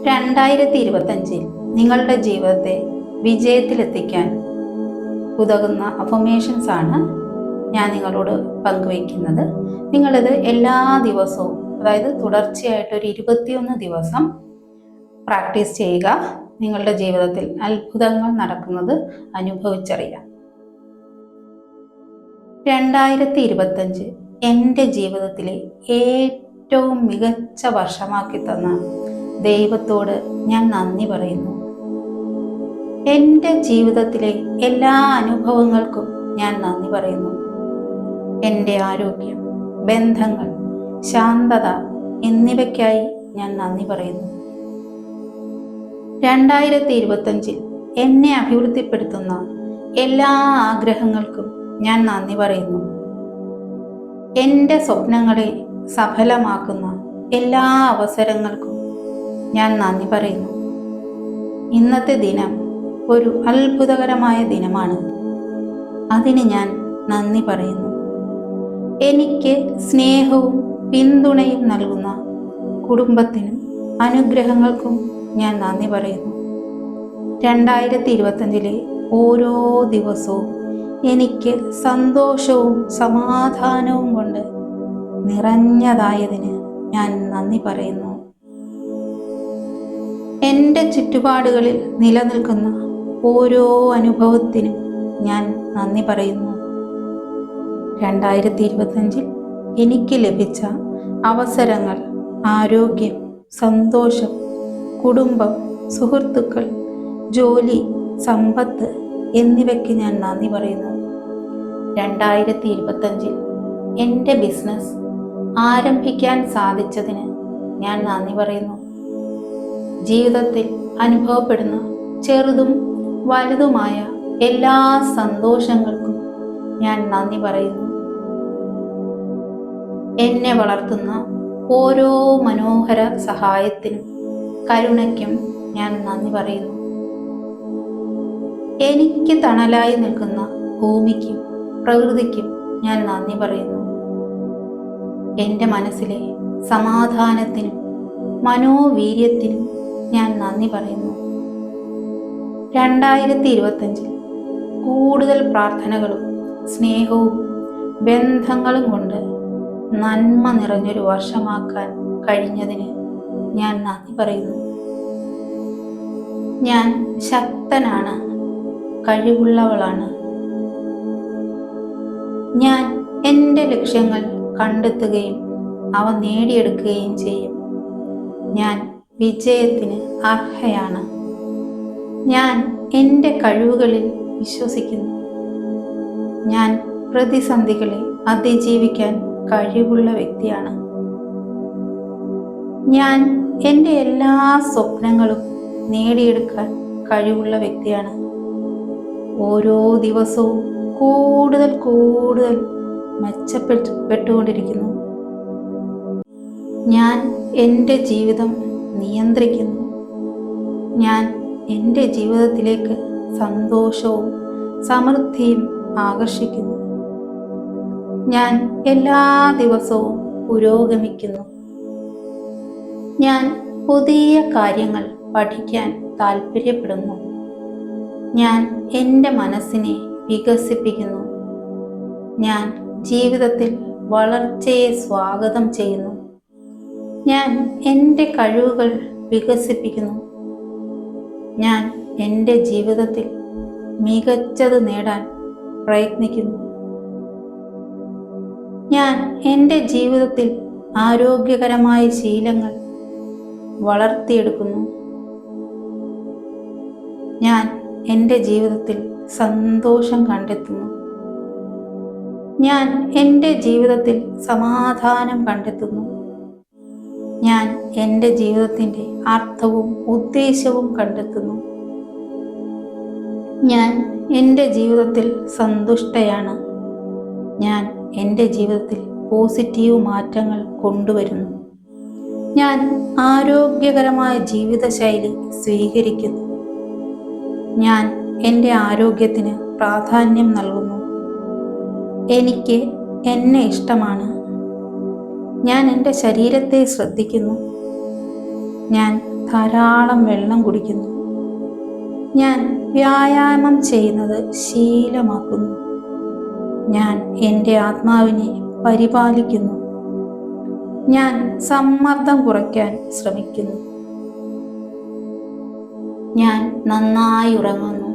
2025 നിങ്ങളുടെ ജീവിതത്തെ വിജയത്തിലെത്തിക്കാൻ ഉതകുന്ന അഫർമേഷൻസ് ആണ് ഞാൻ നിങ്ങളോട് പങ്കുവയ്ക്കുന്നത്. നിങ്ങളിത് എല്ലാ ദിവസവും, അതായത് തുടർച്ചയായിട്ട് ഒരു 21 ദിവസം പ്രാക്ടീസ് ചെയ്യുക. നിങ്ങളുടെ ജീവിതത്തിൽ അത്ഭുതങ്ങൾ നടക്കുന്നത് അനുഭവിച്ചറിയാം. 2025 എൻ്റെ ജീവിതത്തിലെ ഏറ്റവും മികച്ച വർഷമാക്കി തന്ന ദൈവത്തോട് ഞാൻ നന്ദി പറയുന്നു. എൻ്റെ ജീവിതത്തിലെ എല്ലാ അനുഭവങ്ങൾക്കും ഞാൻ നന്ദി പറയുന്നു. എൻ്റെ ആരോഗ്യം, ബന്ധങ്ങൾ, ശാന്തത എന്നിവയ്ക്കായി ഞാൻ നന്ദി പറയുന്നു. 2025 എന്നെ അഭിവൃദ്ധിപ്പെടുത്തുന്ന എല്ലാ ആഗ്രഹങ്ങൾക്കും ഞാൻ നന്ദി പറയുന്നു. എൻ്റെ സ്വപ്നങ്ങളെ സഫലമാക്കുന്ന എല്ലാ അവസരങ്ങൾക്കും ഞാൻ നന്ദി പറയുന്നു. ഇന്നത്തെ ദിനം ഒരു അത്ഭുതകരമായ ദിനമാണ്. അതിന് ഞാൻ നന്ദി പറയുന്നു. എനിക്ക് സ്നേഹവും പിന്തുണയും നൽകുന്ന കുടുംബത്തിനും അനുഗ്രഹങ്ങൾക്കും ഞാൻ നന്ദി പറയുന്നു. 2025 ഓരോ ദിവസവും എനിക്ക് സന്തോഷവും സമാധാനവും കൊണ്ട് നിറഞ്ഞതായതിന് ഞാൻ നന്ദി പറയുന്നു. എൻ്റെ ചുറ്റുപാടുകളിൽ നിലനിൽക്കുന്ന ഓരോ അനുഭവത്തിനും ഞാൻ നന്ദി പറയുന്നു. 2025 എനിക്ക് ലഭിച്ച അവസരങ്ങൾ, ആരോഗ്യം, സന്തോഷം, കുടുംബം, സുഹൃത്തുക്കൾ, ജോലി, സമ്പത്ത് എന്നിവയ്ക്ക് ഞാൻ നന്ദി പറയുന്നു. 2025 എൻ്റെ ബിസിനസ് ആരംഭിക്കാൻ സാധിച്ചതിന് ഞാൻ നന്ദി പറയുന്നു. ജീവിതത്തിൽ അനുഭവപ്പെടുന്ന ചെറുതും വലുതുമായ എല്ലാ സന്തോഷങ്ങൾക്കും ഞാൻ നന്ദി പറയുന്നു. എന്നെ വളർത്തുന്ന ഓരോ മനോഹര സഹായത്തിനും കരുണയ്ക്കും ഞാൻ നന്ദി പറയുന്നു. എനിക്ക് തണലായി നിൽക്കുന്ന ഭൂമിക്കും പ്രകൃതിക്കും ഞാൻ നന്ദി പറയുന്നു. എൻ്റെ മനസ്സിലെ സമാധാനത്തിനും മനോവീര്യത്തിനും ഞാൻ നന്ദി പറയുന്നു. 2025 കൂടുതൽ പ്രാർത്ഥനകളും സ്നേഹവും ബന്ധങ്ങളും കൊണ്ട് നന്മ നിറഞ്ഞൊരു വർഷമാക്കാൻ കഴിഞ്ഞതിന് ഞാൻ നന്ദി പറയുന്നു. ഞാൻ ശക്തനാണ്, കഴിവുള്ളവളാണ്. ഞാൻ എൻ്റെ ലക്ഷ്യങ്ങൾ കണ്ടെത്തുകയും അവ നേടിയെടുക്കുകയും ചെയ്യും. ഞാൻ വിജയത്തിന് അർഹയാണ്. ഞാൻ എൻ്റെ കഴിവുകളിൽ വിശ്വസിക്കുന്നു. ഞാൻ പ്രതിസന്ധികളെ അതിജീവിക്കാൻ കഴിവുള്ള വ്യക്തിയാണ്. ഞാൻ എൻ്റെ എല്ലാ സ്വപ്നങ്ങളും നേടിയെടുക്കാൻ കഴിവുള്ള വ്യക്തിയാണ്. ഓരോ ദിവസവും കൂടുതൽ കൂടുതൽ മെച്ചപ്പെട്ടുകൊണ്ടിരിക്കുന്നു. ഞാൻ എൻ്റെ ജീവിതം നിയന്ത്രിക്കുന്നു. ഞാൻ എൻ്റെ ജീവിതത്തിലേക്ക് സന്തോഷവും സമൃദ്ധിയും ആകർഷിക്കുന്നു. ഞാൻ എല്ലാ ദിവസവും പുരോഗമിക്കുന്നു. ഞാൻ പുതിയ കാര്യങ്ങൾ പഠിക്കാൻ താല്പര്യപ്പെടുന്നു. ഞാൻ എൻ്റെ മനസ്സിനെ വികസിപ്പിക്കുന്നു. ഞാൻ ജീവിതത്തിൽ വളർച്ചയെ സ്വാഗതം ചെയ്യുന്നു. ഞാൻ എൻ്റെ കഴിവുകൾ വികസിപ്പിക്കുന്നു. ഞാൻ എൻ്റെ ജീവിതത്തിൽ മികച്ചത് നേടാൻ പ്രയത്നിക്കുന്നു. ഞാൻ എൻ്റെ ജീവിതത്തിൽ ആരോഗ്യകരമായ ശീലങ്ങൾ വളർത്തിയെടുക്കുന്നു. ഞാൻ എൻ്റെ ജീവിതത്തിൽ സന്തോഷം കണ്ടെത്തുന്നു. ഞാൻ എൻ്റെ ജീവിതത്തിൽ സമാധാനം കണ്ടെത്തുന്നു. ഞാൻ എൻ്റെ ജീവിതത്തിൻ്റെ അർത്ഥവും ഉദ്ദേശവും കണ്ടെത്തുന്നു. ഞാൻ എൻ്റെ ജീവിതത്തിൽ സന്തുഷ്ടയാണ്. ഞാൻ എൻ്റെ ജീവിതത്തിൽ പോസിറ്റീവ് മാറ്റങ്ങൾ കൊണ്ടുവരുന്നു. ഞാൻ ആരോഗ്യകരമായ ജീവിതശൈലി സ്വീകരിക്കുന്നു. ഞാൻ എൻ്റെ ആരോഗ്യത്തിന് പ്രാധാന്യം നൽകുന്നു. എനിക്ക് എന്നെ ഇഷ്ടമാണ്. ഞാൻ എൻ്റെ ശരീരത്തെ ശ്രദ്ധിക്കുന്നു. ഞാൻ ധാരാളം വെള്ളം കുടിക്കുന്നു. ഞാൻ വ്യായാമം ചെയ്യുന്നത് ശീലമാക്കുന്നു. ഞാൻ എൻ്റെ ആത്മാവിനെ പരിപാലിക്കുന്നു. ഞാൻ സമ്മർദ്ദം കുറയ്ക്കാൻ ശ്രമിക്കുന്നു. ഞാൻ നന്നായി ഉറങ്ങുന്നു.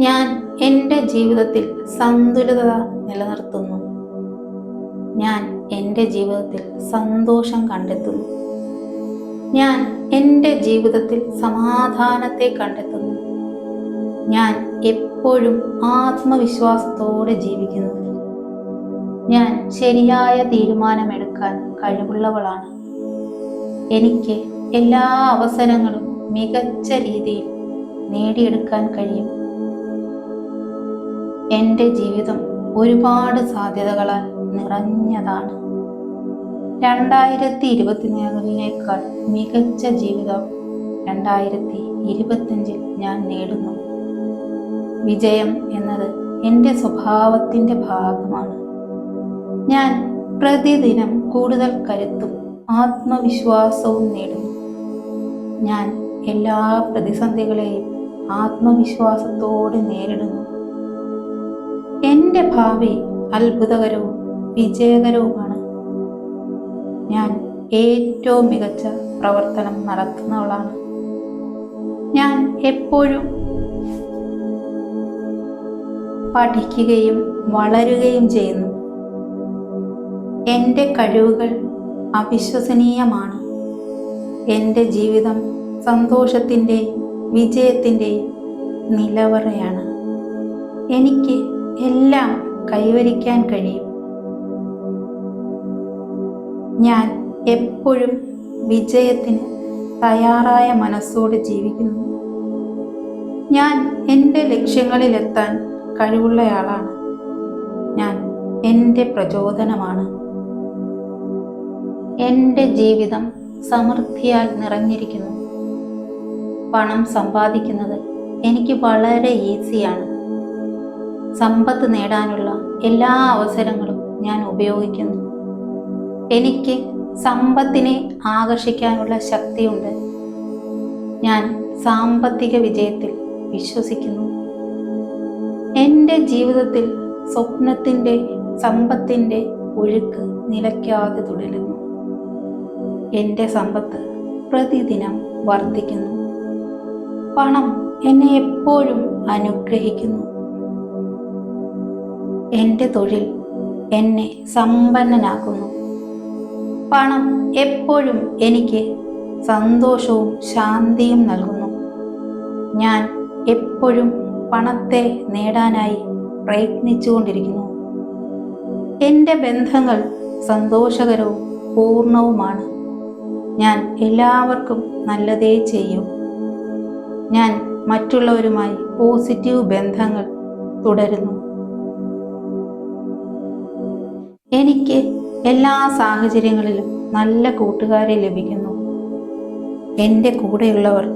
ഞാൻ എൻ്റെ ജീവിതത്തിൽ സന്തുലിതത നിലനിർത്തുന്നു. ഞാൻ എൻ്റെ ജീവിതത്തിൽ സന്തോഷം കണ്ടെത്തുന്നു. ഞാൻ എൻ്റെ ജീവിതത്തിൽ സമാധാനത്തെ കണ്ടെത്തുന്നു. ഞാൻ എപ്പോഴും ആത്മവിശ്വാസത്തോടെ ജീവിക്കുന്നു. ഞാൻ ശരിയായ തീരുമാനമെടുക്കാൻ കഴിവുള്ളവളാണ്. എനിക്ക് എല്ലാ അവസരങ്ങളും മികച്ച രീതിയിൽ നേടിയെടുക്കാൻ കഴിയും. എൻ്റെ ജീവിതം ഒരുപാട് സാധ്യതകളാൽ നിറഞ്ഞതാണ്. 2024 മികച്ച ജീവിതം 2025 ഞാൻ നേടുന്നു. വിജയം എന്നത് എൻ്റെ സ്വഭാവത്തിൻ്റെ ഭാഗമാണ്. ഞാൻ പ്രതിദിനം കൂടുതൽ കരുത്തും ആത്മവിശ്വാസവും നേടുന്നു. ഞാൻ എല്ലാ പ്രതിസന്ധികളെയും ആത്മവിശ്വാസത്തോടെ നേരിടുന്നു. എൻ്റെ ഭാവി അത്ഭുതകരവും വിജയകരവുമാണ്. ഞാൻ ഏറ്റവും മികച്ച പ്രവർത്തനം നടത്തുന്നവളാണ്. ഞാൻ എപ്പോഴും പഠിക്കുകയും വളരുകയും ചെയ്യുന്നു. എൻ്റെ കഴിവുകൾ അവിശ്വസനീയമാണ്. എൻ്റെ ജീവിതം സന്തോഷത്തിൻ്റെയും വിജയത്തിൻ്റെയും നിലവറയാണ്. എനിക്ക് എല്ലാം കൈവരിക്കാൻ കഴിയും. ഞാൻ എപ്പോഴും വിജയത്തിന് തയ്യാറായ മനസ്സോടെ ജീവിക്കുന്നു. ഞാൻ എൻ്റെ ലക്ഷ്യങ്ങളിലെത്താൻ കഴിവുള്ളയാളാണ്. ഞാൻ എൻ്റെ പ്രചോദനമാണ്. എൻ്റെ ജീവിതം സമൃദ്ധിയാൽ നിറഞ്ഞിരിക്കുന്നു. പണം സമ്പാദിക്കുന്നത് എനിക്ക് വളരെ ഈസിയാണ്. സമ്പത്ത് നേടാനുള്ള എല്ലാ അവസരങ്ങളും ഞാൻ ഉപയോഗിക്കുന്നു. എനിക്ക് സമ്പത്തിനെ ആകർഷിക്കാനുള്ള ശക്തിയുണ്ട്. ഞാൻ സാമ്പത്തിക വിജയത്തിൽ വിശ്വസിക്കുന്നു. എൻ്റെ ജീവിതത്തിൽ സ്വപ്നത്തിൻ്റെ സമ്പത്തിൻ്റെ ഒഴുക്ക് നിലയ്ക്കാതെ തുടരുന്നു. എൻ്റെ സമ്പത്ത് പ്രതിദിനം വർദ്ധിക്കുന്നു. പണം എന്നെ എപ്പോഴും അനുഗ്രഹിക്കുന്നു. എൻ്റെ തൊഴിൽ എന്നെ സമ്പന്നനാക്കുന്നു. പണം എപ്പോഴും എനിക്ക് സന്തോഷവും ശാന്തിയും നൽകുന്നു. ഞാൻ എപ്പോഴും പണത്തെ നേടാനായി പ്രയത്നിച്ചുകൊണ്ടിരിക്കുന്നു. എൻ്റെ ബന്ധങ്ങൾ സന്തോഷകരവും പൂർണ്ണവുമാണ്. ഞാൻ എല്ലാവർക്കും നല്ലതേ ചെയ്യൂ. ഞാൻ മറ്റുള്ളവരുമായി പോസിറ്റീവ് ബന്ധങ്ങൾ തുടരുന്നു. എനിക്ക് എല്ലാ സാഹചര്യങ്ങളിലും നല്ല കൂട്ടുകാരെ ലഭിക്കുന്നു. എൻ്റെ കൂടെയുള്ളവർ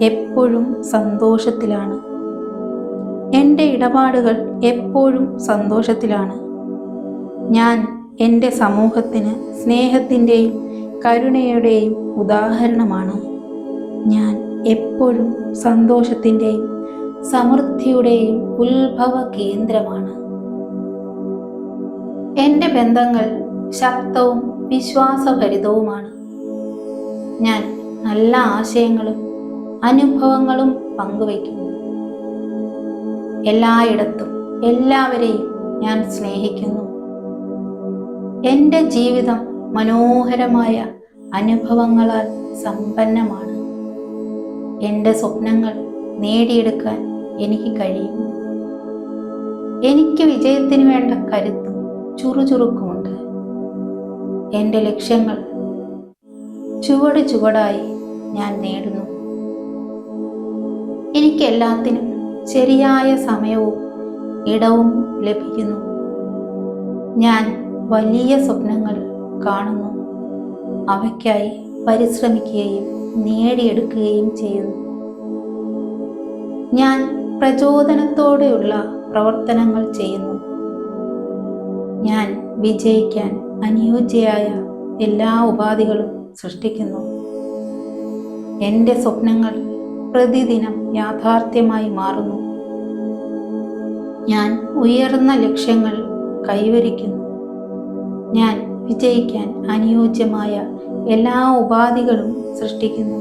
എപ്പോഴും സന്തോഷത്തിലാണ്. എൻ്റെ ഇടപാടുകൾ എപ്പോഴും സന്തോഷത്തിലാണ്. ഞാൻ എൻ്റെ സമൂഹത്തിന് സ്നേഹത്തിൻ്റെയും കരുണയുടെയും ഉദാഹരണമാണ്. ഞാൻ എപ്പോഴും സന്തോഷത്തിൻ്റെയും സമൃദ്ധിയുടെയും ഉത്ഭവ കേന്ദ്രമാണ്. എൻ്റെ ബന്ധങ്ങൾ ശക്തവും വിശ്വാസഭരിതവുമാണ്. ഞാൻ നല്ല ആശയങ്ങളും അനുഭവങ്ങളും പങ്കുവയ്ക്കുന്നു. എല്ലായിടത്തും എല്ലാവരെയും ഞാൻ സ്നേഹിക്കുന്നു. എൻ്റെ ജീവിതം മനോഹരമായ അനുഭവങ്ങളാൽ സമ്പന്നമാണ്. എൻ്റെ സ്വപ്നങ്ങൾ നേടിയെടുക്കാൻ എനിക്ക് കഴിയും. എനിക്ക് വിജയത്തിന് വേണ്ട കരുത്തും ചുറുചുറുക്കുമുണ്ട്. എൻ്റെ ലക്ഷ്യങ്ങൾ ചുവട് ചുവടായി ഞാൻ നേടുന്നു. എനിക്കെല്ലാത്തിനും ശരിയായ സമയവും ഇടവും ലഭിക്കുന്നു. ഞാൻ വലിയ സ്വപ്നങ്ങൾ കാണുന്നു. അവയ്ക്കായി പരിശ്രമിക്കുകയും നേടിയെടുക്കുകയും ചെയ്യുന്നു. ഞാൻ പ്രചോദനത്തോടെയുള്ള പ്രവർത്തനങ്ങൾ ചെയ്യുന്നു. ഞാൻ വിജയിക്കാൻ അനുയോജ്യമായ എല്ലാ ഉപാധികളും സൃഷ്ടിക്കുന്നു. എൻ്റെ സ്വപ്നങ്ങൾ പ്രതിദിനം യാഥാർത്ഥ്യമായി മാറുന്നു. ഞാൻ ഉയർന്ന ലക്ഷ്യങ്ങൾ കൈവരിക്കുന്നു. ഞാൻ വിജയിക്കാൻ അനുയോജ്യമായ എല്ലാ ഉപാധികളും സൃഷ്ടിക്കുന്നു.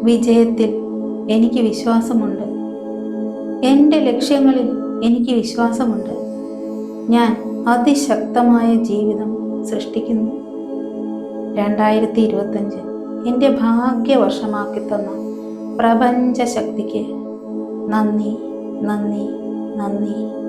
വിജയത്തിൽ എനിക്ക് വിശ്വാസമുണ്ട്. എൻ്റെ ലക്ഷ്യങ്ങളിൽ എനിക്ക് വിശ്വാസമുണ്ട്. ഞാൻ അതിശക്തമായ ജീവിതം സൃഷ്ടിക്കുന്നു. 2025 എൻ്റെ ഭാഗ്യവർഷമാക്കി തന്ന പ്രപഞ്ച ശക്തിക്ക് നന്ദി, നന്ദി, നന്ദി.